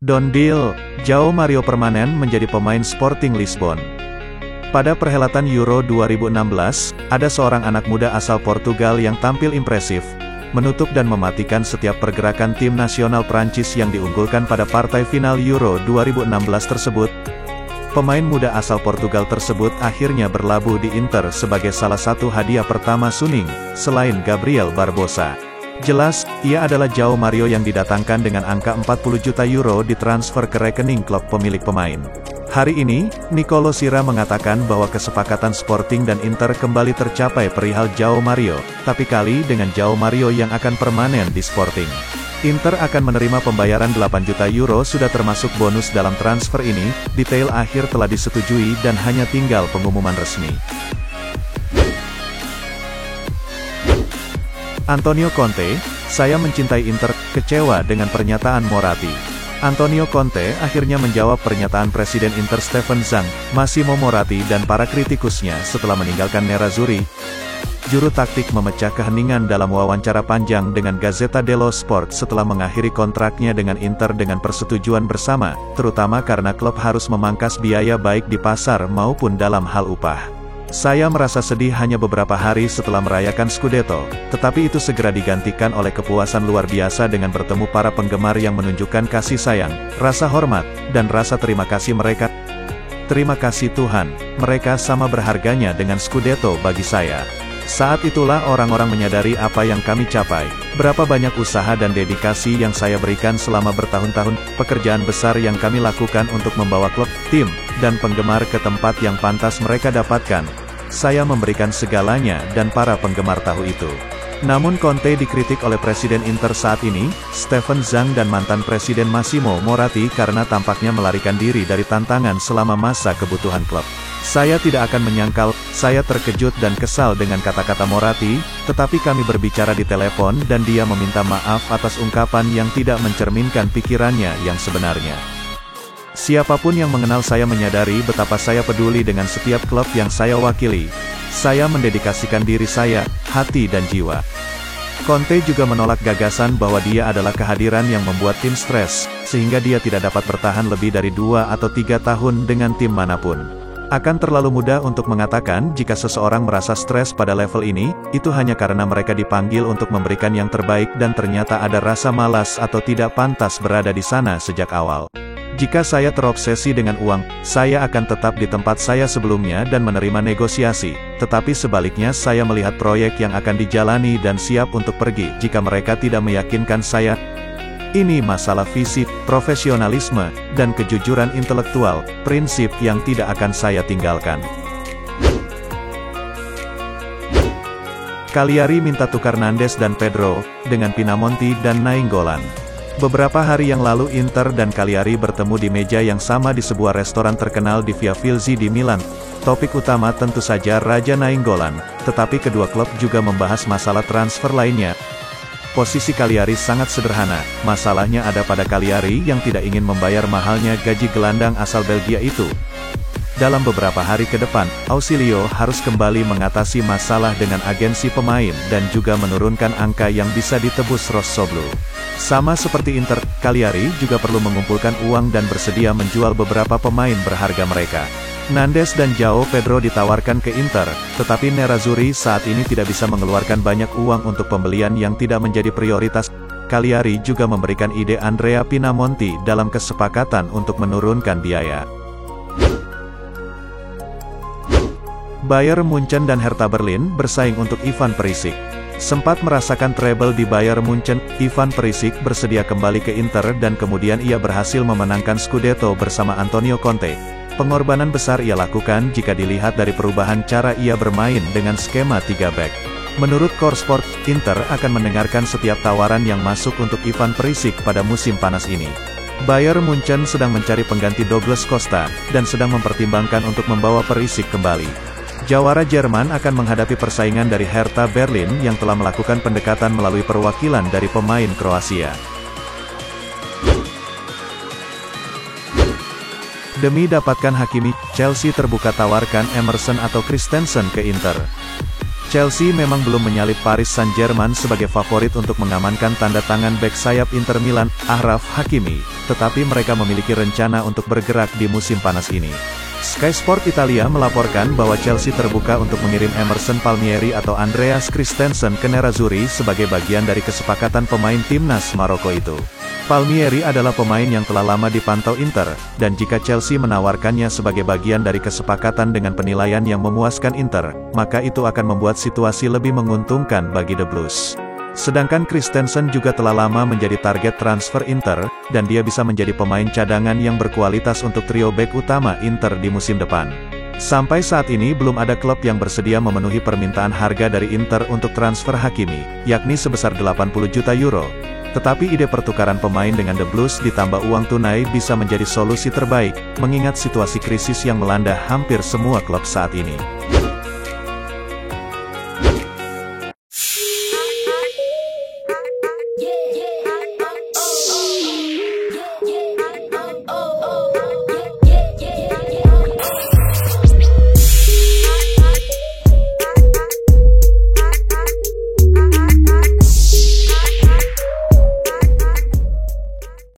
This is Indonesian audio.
Don deal, João Mario permanen menjadi pemain Sporting Lisbon. Pada perhelatan Euro 2016, ada seorang anak muda asal Portugal yang tampil impresif, menutup dan mematikan setiap pergerakan tim nasional Prancis yang diunggulkan pada partai final Euro 2016 tersebut. Pemain muda asal Portugal tersebut akhirnya berlabuh di Inter sebagai salah satu hadiah pertama Suning, selain Gabriel Barbosa. Jelas, ia adalah João Mario yang didatangkan dengan angka 40 juta euro ditransfer ke rekening klub pemilik pemain. Hari ini, Nicolo Sira mengatakan bahwa kesepakatan Sporting dan Inter kembali tercapai perihal João Mario, tapi kali dengan João Mario yang akan permanen di Sporting. Inter akan menerima pembayaran 8 juta euro sudah termasuk bonus dalam transfer ini, detail akhir telah disetujui dan hanya tinggal pengumuman resmi. Antonio Conte, saya mencintai Inter, kecewa dengan pernyataan Moratti. Antonio Conte akhirnya menjawab pernyataan Presiden Inter Steven Zhang, Massimo Moratti dan para kritikusnya setelah meninggalkan Nerazzurri. Juru taktik memecah keheningan dalam wawancara panjang dengan Gazzetta dello Sport setelah mengakhiri kontraknya dengan Inter dengan persetujuan bersama, terutama karena klub harus memangkas biaya baik di pasar maupun dalam hal upah. Saya merasa sedih hanya beberapa hari setelah merayakan Scudetto, tetapi itu segera digantikan oleh kepuasan luar biasa dengan bertemu para penggemar yang menunjukkan kasih sayang, rasa hormat, dan rasa terima kasih mereka. Terima kasih Tuhan, mereka sama berharganya dengan Scudetto bagi saya. Saat itulah orang-orang menyadari apa yang kami capai, berapa banyak usaha dan dedikasi yang saya berikan selama bertahun-tahun, pekerjaan besar yang kami lakukan untuk membawa klub, tim, dan penggemar ke tempat yang pantas mereka dapatkan. Saya memberikan segalanya dan para penggemar tahu itu. Namun Conte dikritik oleh Presiden Inter saat ini, Steven Zhang dan mantan Presiden Massimo Moratti karena tampaknya melarikan diri dari tantangan selama masa kebutuhan klub. Saya tidak akan menyangkal, saya terkejut dan kesal dengan kata-kata Moratti, tetapi kami berbicara di telepon dan dia meminta maaf atas ungkapan yang tidak mencerminkan pikirannya yang sebenarnya. Siapapun yang mengenal saya menyadari betapa saya peduli dengan setiap klub yang saya wakili. Saya mendedikasikan diri saya, hati dan jiwa. Conte juga menolak gagasan bahwa dia adalah kehadiran yang membuat tim stres, sehingga dia tidak dapat bertahan lebih dari 2 atau 3 tahun dengan tim manapun. Akan terlalu mudah untuk mengatakan jika seseorang merasa stres pada level ini, itu hanya karena mereka dipanggil untuk memberikan yang terbaik dan ternyata ada rasa malas atau tidak pantas berada di sana sejak awal. Jika saya terobsesi dengan uang, saya akan tetap di tempat saya sebelumnya dan menerima negosiasi, tetapi sebaliknya saya melihat proyek yang akan dijalani dan siap untuk pergi jika mereka tidak meyakinkan saya. Ini masalah visi, profesionalisme, dan kejujuran intelektual, prinsip yang tidak akan saya tinggalkan. Cagliari minta tukar Nandes dan Pedro, dengan Pinamonti dan Nainggolan. Beberapa hari yang lalu Inter dan Cagliari bertemu di meja yang sama di sebuah restoran terkenal di Via Filzi di Milan. Topik utama tentu saja Raja Nainggolan, tetapi kedua klub juga membahas masalah transfer lainnya. Posisi Cagliari sangat sederhana, masalahnya ada pada Cagliari yang tidak ingin membayar mahalnya gaji gelandang asal Belgia itu. Dalam beberapa hari ke depan, Ausilio harus kembali mengatasi masalah dengan agensi pemain dan juga menurunkan angka yang bisa ditebus Rossoglu. Sama seperti Inter, Cagliari juga perlu mengumpulkan uang dan bersedia menjual beberapa pemain berharga mereka. Nandes dan João Pedro ditawarkan ke Inter, tetapi Nerazzurri saat ini tidak bisa mengeluarkan banyak uang untuk pembelian yang tidak menjadi prioritas. Cagliari juga memberikan ide Andrea Pinamonti dalam kesepakatan untuk menurunkan biaya. Bayern Munchen dan Hertha Berlin bersaing untuk Ivan Perisic. Sempat merasakan treble di Bayern Munchen, Ivan Perisic bersedia kembali ke Inter dan kemudian ia berhasil memenangkan Scudetto bersama Antonio Conte. Pengorbanan besar ia lakukan jika dilihat dari perubahan cara ia bermain dengan skema 3 back. Menurut Korsport, Inter akan mendengarkan setiap tawaran yang masuk untuk Ivan Perisic pada musim panas ini. Bayern Munchen sedang mencari pengganti Douglas Costa, dan sedang mempertimbangkan untuk membawa Perisic kembali. Jawara Jerman akan menghadapi persaingan dari Hertha Berlin yang telah melakukan pendekatan melalui perwakilan dari pemain Kroasia. Demi dapatkan Hakimi, Chelsea terbuka tawarkan Emerson atau Christensen ke Inter. Chelsea memang belum menyalip Paris Saint-Germain sebagai favorit untuk mengamankan tanda tangan bek sayap Inter Milan, Achraf Hakimi, tetapi mereka memiliki rencana untuk bergerak di musim panas ini. Sky Sport Italia melaporkan bahwa Chelsea terbuka untuk mengirim Emerson Palmieri atau Andreas Christensen ke Nerazzurri sebagai bagian dari kesepakatan pemain timnas Maroko itu. Palmieri adalah pemain yang telah lama dipantau Inter, dan jika Chelsea menawarkannya sebagai bagian dari kesepakatan dengan penilaian yang memuaskan Inter, maka itu akan membuat situasi lebih menguntungkan bagi The Blues. Sedangkan Christensen juga telah lama menjadi target transfer Inter, dan dia bisa menjadi pemain cadangan yang berkualitas untuk trio bek utama Inter di musim depan. Sampai saat ini belum ada klub yang bersedia memenuhi permintaan harga dari Inter untuk transfer Hakimi, yakni sebesar 80 juta euro. Tetapi ide pertukaran pemain dengan The Blues ditambah uang tunai bisa menjadi solusi terbaik, mengingat situasi krisis yang melanda hampir semua klub saat ini.